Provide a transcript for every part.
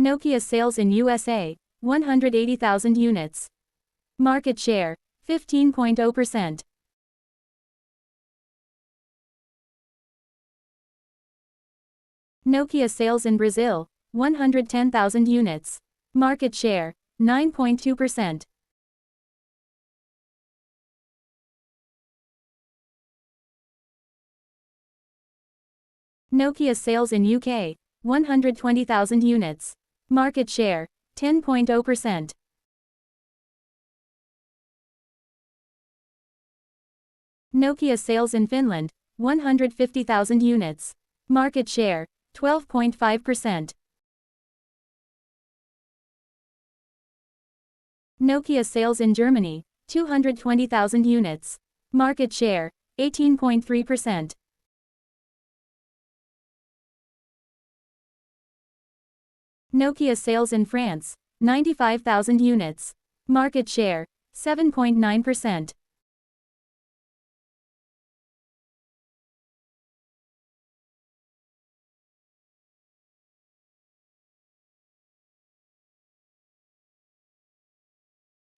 Nokia sales in USA, 180,000 units. Market share, 15.0%. Nokia sales in Brazil, 110,000 units. Market share, 9.2%. Nokia sales in UK, 120,000 units. Market share, 10.0%. Nokia sales in Finland, 150,000 units. Market share, 12.5%. Nokia sales in Germany, 220,000 units. Market share, 18.3%. Nokia sales in France, 95,000 units. Market share, 7.9%.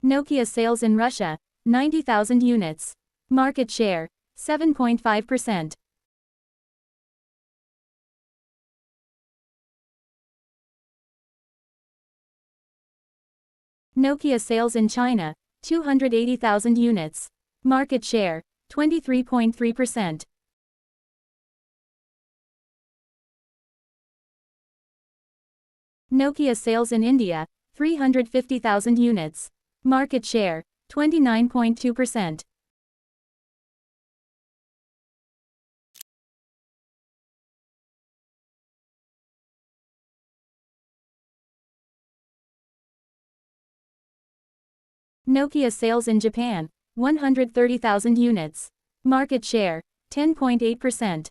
Nokia sales in Russia, 90,000 units. Market share, 7.5%. Nokia sales in China, 280,000 units. Market share, 23.3%. Nokia sales in India, 350,000 units. Market share, 29.2%. Nokia sales in Japan, 130,000 units. Market share, 10.8%.